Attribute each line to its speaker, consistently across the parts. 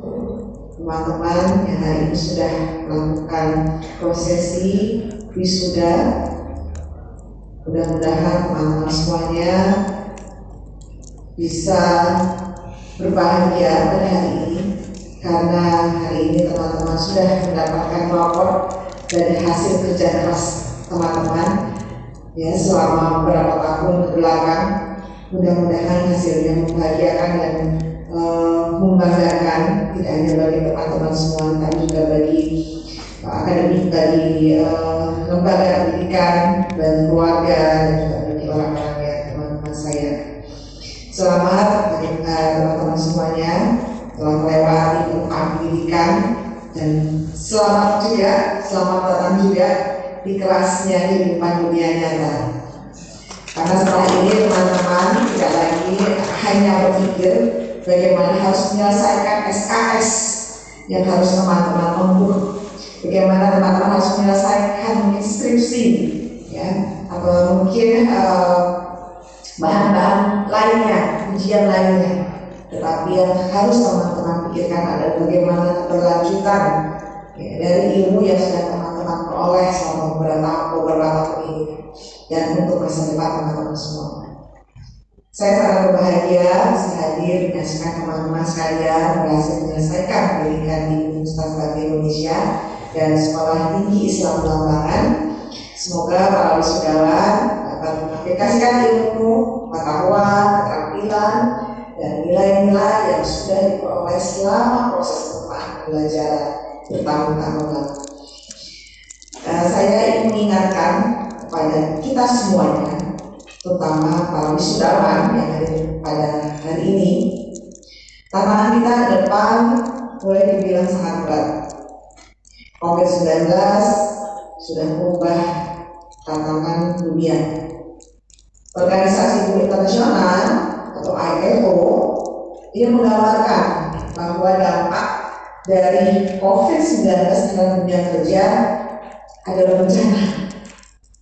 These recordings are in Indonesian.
Speaker 1: teman-teman yang hari ini sudah melakukan prosesi wisuda. Mudah-mudahan teman-teman semuanya bisa berbahagia pada hari ini, karena hari ini teman-teman sudah mendapatkan rapor dari hasil kerja keras teman-teman ya selama beberapa tahun ke belakang. Mudah-mudahan hasilnya membahagiakan dan membanggakan, tidak hanya bagi teman-teman semua, tapi juga bagi akademik, bagi lembaga pendidikan, bagi keluarga, dan juga bagi orang-orang yang teman-teman saya. Selamat bagi teman-teman semuanya telah melewati pendidikan, dan selamat datang juga di kelasnya kehidupan dunia nyata. Karena setelah ini teman-teman tidak lagi hanya berpikir bagaimana harus menyelesaikan SKS yang harus teman-teman tempuh, bagaimana teman-teman harus menyelesaikan skripsi, ya, atau mungkin bahan-bahan lainnya, ujian lainnya. Tetapi yang harus teman-teman pikirkan adalah bagaimana keberlanjutan ya, dari ilmu yang sudah teman-teman peroleh selama beberapa tahun ini, dan untuk masa depan teman-teman semua. Saya sangat berbahagia bisa hadir menyaksikan teman-teman sekalian berhasil menyelesaikan pendidikan di Universitas Batu Indonesia dan Sekolah Tinggi Islam Belambangan. Semoga para wisudawan dapat mengaplikasikan ilmu, pengetahuan, keterampilan, dan nilai-nilai yang sudah diperoleh selama proses pembelajaran bertahun-tahun lalu. Saya ingin mengingatkan kepada kita semuanya, terutama para wisudawan yang hadir pada hari ini, tantangan kita ke depan boleh dibilang sangat berat. COVID-19 sudah mengubah tantangan dunia. Organisasi Buruh Internasional atau ILO ini menggambarkan bahwa dampak dari COVID-19 dalam dunia kerja adalah bencana.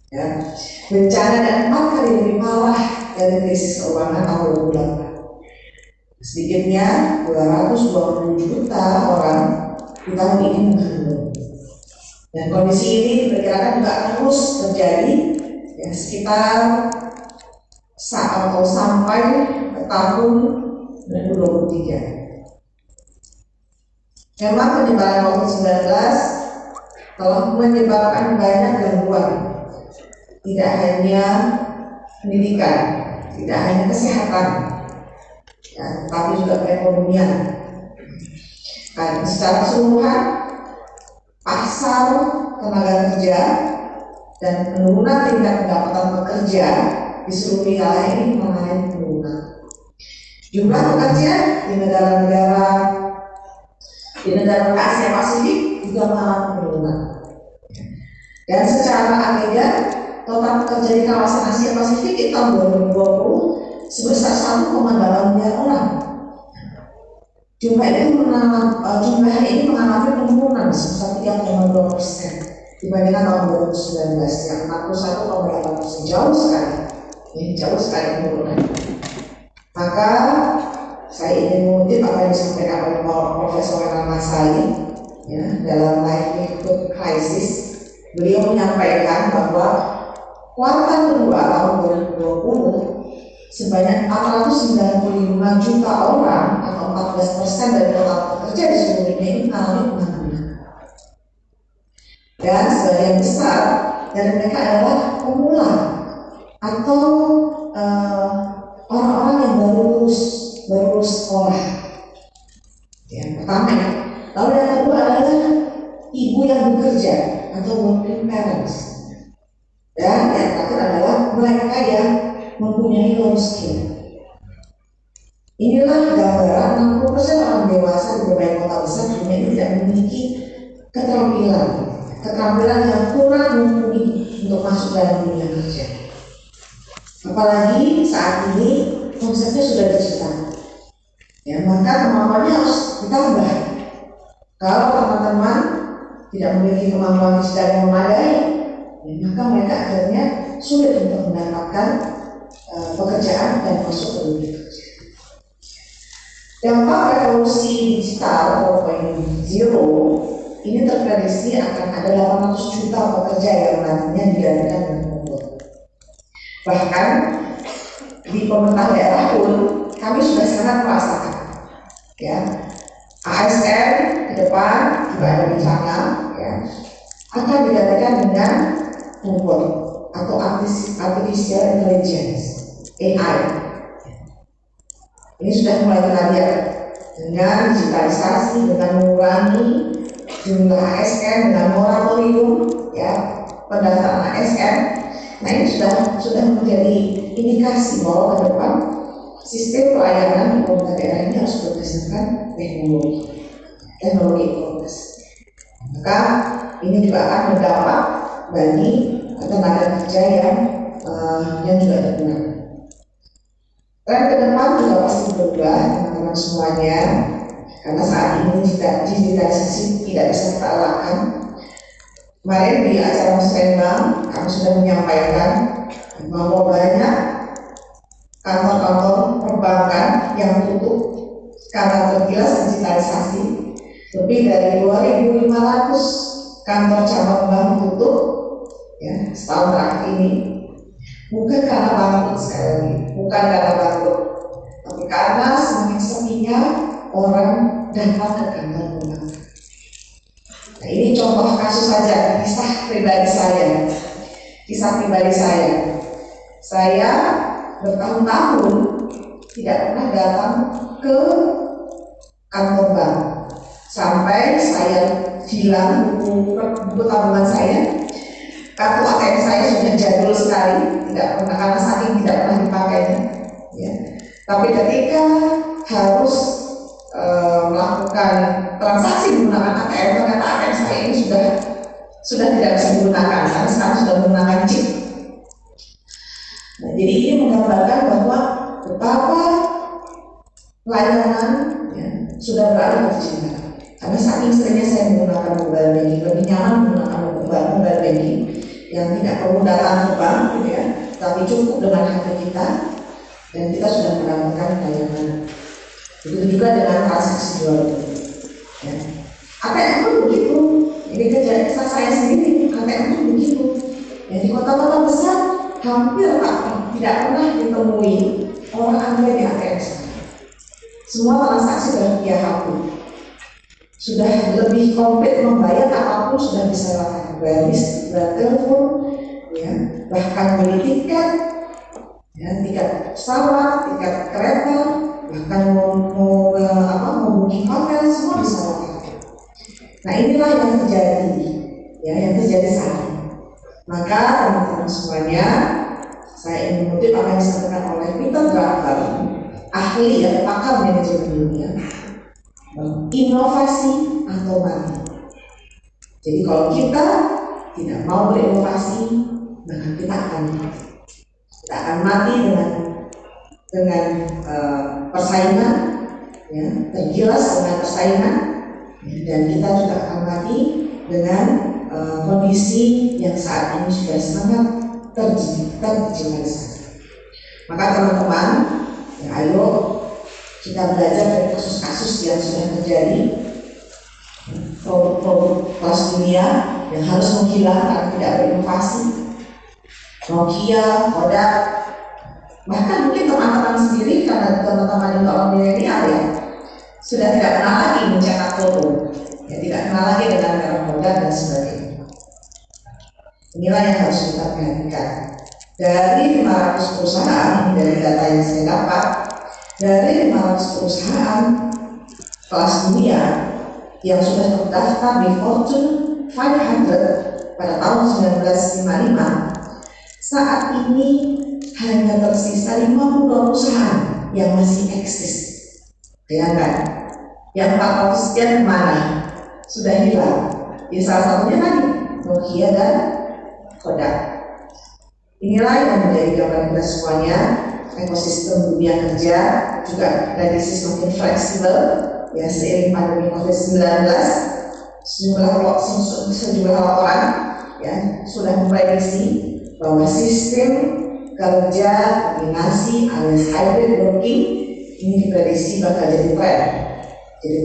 Speaker 1: Ya, bencana dan 4 kali lebih parah dari krisis keuangan tahun 2008. Sedikitnya 220 juta orang di tahun ini menganggur. Dan kondisi ini diperkirakan juga terus terjadi ya, sekitar atau sampai ke tahun 2023. Memang penyebaran COVID-19 telah menyebabkan banyak gangguan, tidak hanya pendidikan, tidak hanya kesehatan, ya, tapi juga perekonomian. Karena secara keseluruhan, pasar tenaga kerja dan penurunan tingkat pendapatan pekerja di seluruh wilayah ini mengalami penurunan. Jumlah pekerja di negara Asia Pasifik juga mengalami penurunan. Dan secara agregat, total pekerja di kawasan Asia Pasifik di tahun 2020 sebesar 1,8 miliar orang. Jumlah ini mengalami penurunan sebesar 3,2% dibandingkan tahun 2019 yang 61,8%, jauh sekali penurunan. Maka saya ingin mengutip apa yang disampaikan oleh Profesor Renal Masali ya, dalam Livelihood Crisis. Beliau menyampaikan bahwa kuartal kedua tahun 2020 sebanyak 495 juta orang atau 14% dari total pekerja di seluruh dunia ini mengalami pengangguran. Dan sebagian besar dari mereka adalah pemula atau orang-orang yang baru lulus sekolah. Yang pertama ya. Lalu yang kedua adalah ibu yang bekerja atau working parents. Dan yang terakhir adalah mereka yang mempunyai low skill. Inilah gambaran 60% orang dewasa di berbagai kota besar dunia ini tidak memiliki keterampilan yang kurang mumpuni untuk masuk dalam dunia kerja. Apalagi saat ini konsepnya sudah digital. Ya, maka kemampuannya harus ditambah. Kalau teman-teman tidak memiliki kemampuan digital yang memadai, ya, maka mereka akhirnya sulit untuk mendapatkan pekerjaan dan masuk ke dunia kerja. Dampak revolusi digital 4.0 ini terprediksi akan ada 800 juta pekerja yang nantinya digantikan dengan robot. Bahkan di pemerintah daerah pun kami sudah sangat merasakan, ya, ASN ke depan juga ada di sana, ya, akan digantikan dengan robot atau artificial intelligence (AI). Ini sudah mulai kita lihat dengan digitalisasi, dengan mengurangi jumlah ASN, dengan moratorium, ya, pendaftaran ASN. Nah, ini sudah menjadi indikasi bahwa ke depan sistem pelayanan di pemerintah daerah ini harus berdasarkan teknologi informasi. Maka ini juga akan berdampak bagi tenaga kerja yang juga berkurang. Tren ke depan juga pasti berubah, teman-teman semuanya, karena saat ini digitalisasi tidak bisa kita elakkan. Kemarin di acara musrembang kami sudah menyampaikan bahwa banyak kantor-kantor perbankan yang tutup karena tergilas digitalisasi. Lebih dari 2.500 kantor cabang bank tutup, ya, setahun terakhir ini. Bukan karena bangkrut, sekali lagi, bukan karena bangkrut, tapi karena semakin sepinya orang datang ke kantor perbankan. Nah, ini contoh kasus saja, kisah pribadi saya. Saya bertahun-tahun tidak pernah datang ke kantor bank, sampai saya hilang buku tabungan saya. Kartu ATM saya sudah jadul sekali, tidak pernah, karena saking tidak pernah dipakainya, ya. Tapi ketika harus melakukan transaksi menggunakan ATM, ternyata ATM saya ini sudah tidak bisa digunakan, karena sekarang sudah menggunakan chip. Nah, jadi ini menggambarkan bahwa betapa layanan, ya, sudah beralih ke digital. Karena saking seringnya saya menggunakan mobile banking, lebih nyaman menggunakan mobile banking yang tidak perlu datang ke bank, gitu ya, tapi cukup dengan HP kita dan kita sudah mendapatkan layanan. Begitu juga dengan transaksi jual beli, ya. ATM pun begitu. Ini kisah saya sendiri, ATM pun begitu. Ya, di kota-kota besar hampir tidak pernah ditemui orang antri di ATM. Semua transaksi sudah via HP. Sudah lebih komplit, membayar apapun sudah bisa lakukan, bayar telepon, ya, bahkan beli tiket, ya, tiket pesawat, tiket kereta, bahkan mau booking hotel, semua bisa lakukan. Nah, inilah yang terjadi, ya, yang terjadi saat ini. Maka teman-teman semuanya, saya ingin mengutip apa yang disampaikan oleh Peter Drucker, ahli, ya, pakar manajemen dunia. Inovasi atau mati. Jadi kalau kita tidak mau berinovasi, maka kita akan mati dengan persaingan, ya, tergilas dengan persaingan, ya, dan kita juga akan mati dengan kondisi yang saat ini sudah sangat terdigitalisasi. Maka teman-teman, ya, ayo kita belajar dari kasus-kasus yang sudah terjadi, produk-produk kelas dunia yang harus menghilang karena tidak berinovasi. Nokia, Kodak, bahkan mungkin teman-teman sendiri, karena teman-teman juga orang milenial, ya, sudah tidak kenal lagi mencetak foto, ya, tidak kenal lagi dengan merek Kodak dan sebagainya. Inilah yang harus kita perhatikan. Dari 500 perusahaan, ini dari data yang saya dapat, dari 500 perusahaan kelas dunia yang sudah terdaftar di Fortune 500 pada tahun 1955, saat ini hanya tersisa 52 perusahaan yang masih eksis. Bayangkan, yang 400 sekian kemana? Sudah hilang. Jadi salah satunya tadi Nokia dan Kodak. Inilah yang menjadi gambaran kita semuanya. Ekosistem dunia kerja juga prediksi semakin fleksibel, ya, seiring pandemi COVID-19. Sejumlah laporan, ya, sudah memprediksi bahwa sistem kerja kombinasi alias hybrid working ini diprediksi bakal jadi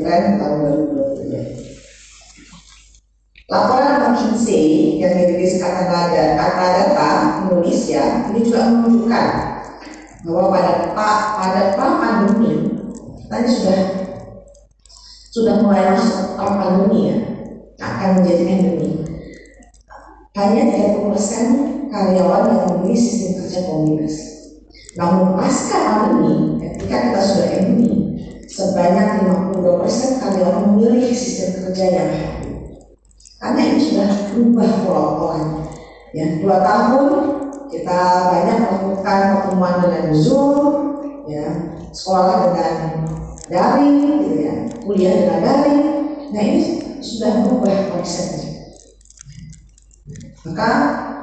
Speaker 1: tren tahun 2023. Laporan McKinsey yang dirilis Kata Data Indonesia ini juga menunjukkan bahwa pada pra-pandemi kita sudah mulai masuk pra-pandemi ya, akan menjadi endemi. Hanya 30% karyawan yang memilih sistem kerja kombinasi. Namun pasca pandemi, ketika kita sudah endemi, sebanyak 52% karyawan memilih sistem kerja yang hybrid. Karena ini sudah berubah pola-polanya. Ya, 2 tahun kita banyak melakukan pertemuan dengan Zoom, ya, sekolah dengan daring, gitu ya, kuliah dengan daring. Nah ini sudah berubah konsepnya. Maka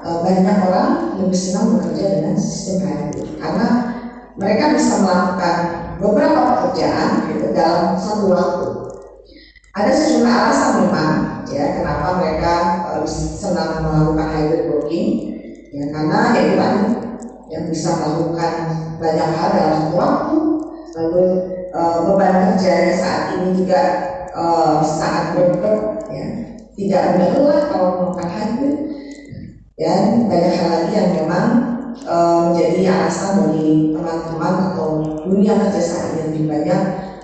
Speaker 1: banyak orang lebih senang bekerja dengan sistem hybrid karena mereka bisa melakukan beberapa pekerjaan gitu, dalam satu waktu. Ada sejumlah alasan memang ya kenapa mereka senang melakukan hybrid working ya, karena ya itu tadi yang bisa melakukan banyak hal dalam satu waktu. Lalu beban kerjanya saat ini juga sangat berat ya, tidak mudah lelah kalau melakukan hybrid, dan banyak hal lagi yang memang menjadi alasan bagi teman-teman atau dunia kerja saat ini lebih banyak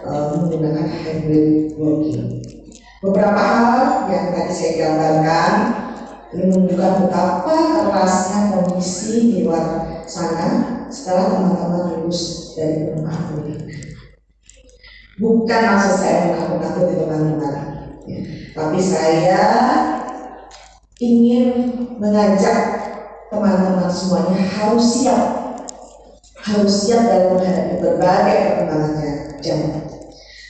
Speaker 1: menggunakan hybrid working. Beberapa hal yang tadi saya gambarkan ini menunjukkan betapa kerasnya kondisi di luar sana setelah teman-teman lulus dari perumahan kuliah. Bukan maksud saya menakut-nakuti teman-teman, ya, tapi saya ingin mengajak teman-teman semuanya harus siap dalam menghadapi berbagai perkembangan zaman.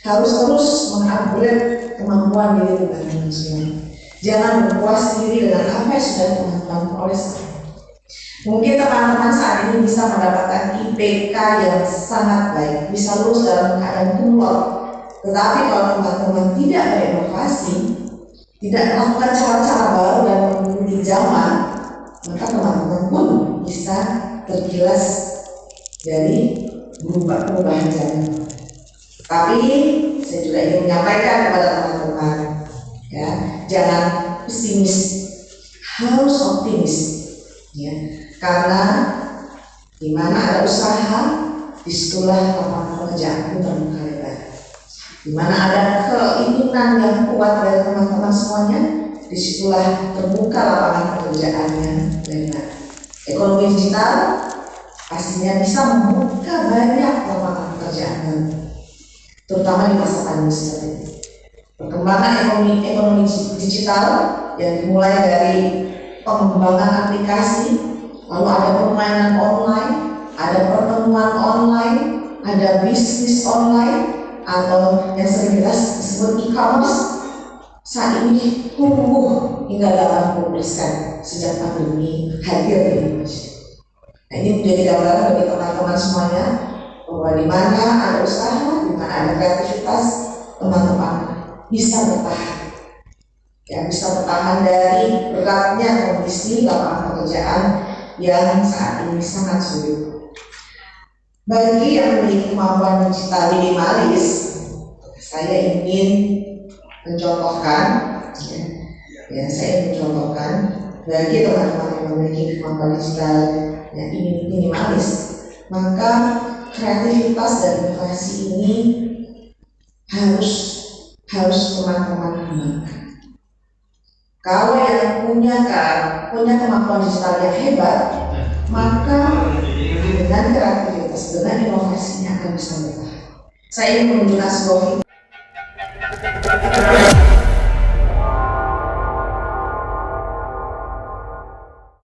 Speaker 1: Harus terus mengupgrade kemampuan diri teman-teman semua. Jangan berpuas diri dengan apa yang sudah teman-teman peroleh. Mungkin teman-teman saat ini bisa mendapatkan IPK yang sangat baik, bisa lulus dalam keadaan kumlot. Tetapi kalau teman-teman tidak berinovasi, tidak melakukan cara-cara baru dan mengikuti zaman, maka teman-teman pun bisa tergilas dari perubahan zaman. Tapi saya juga ingin menyampaikan kepada teman-teman, ya, jangan pesimis, harus optimis, ya, karena di mana ada usaha, disitulah lapangan pekerjaan itu terbuka lebar. Di mana ada keinginan yang kuat dari teman-teman semuanya, disitulah terbuka lapangan pekerjaannya lebar. Ekonomi digital pastinya bisa membuka banyak lapangan pekerjaan baru, terutama di masa pandemi seperti ini. Perkembangan ekonomi digital yang dimulai dari pengembangan aplikasi, lalu ada permainan online, ada pertemuan online, ada bisnis online, atau yang sering kita sebut e-commerce, saat ini tumbuh hingga 80% sejak pandemi hadir di Indonesia. Nah, ini menjadi gambaran bagi teman-teman semuanya bahwa di mana ada usaha, di mana ada kreativitas, teman-teman bisa bertahan. Ya, bisa bertahan dari beratnya kondisi lapangan pekerjaan yang saat ini sangat sulit. Bagi yang memiliki kemampuan digital minimalis, saya ingin mencontohkan, bagi teman-teman yang memiliki kemampuan digital yang ingin minimalis, maka kreativitas dan inovasi ini harus teman-teman kembangkan. Kalau yang punya kemampuan digital yang hebat, maka dengan kreativitas, dengan inovasinya akan bisa bertahan. Saya ingin menunjukkan sebuah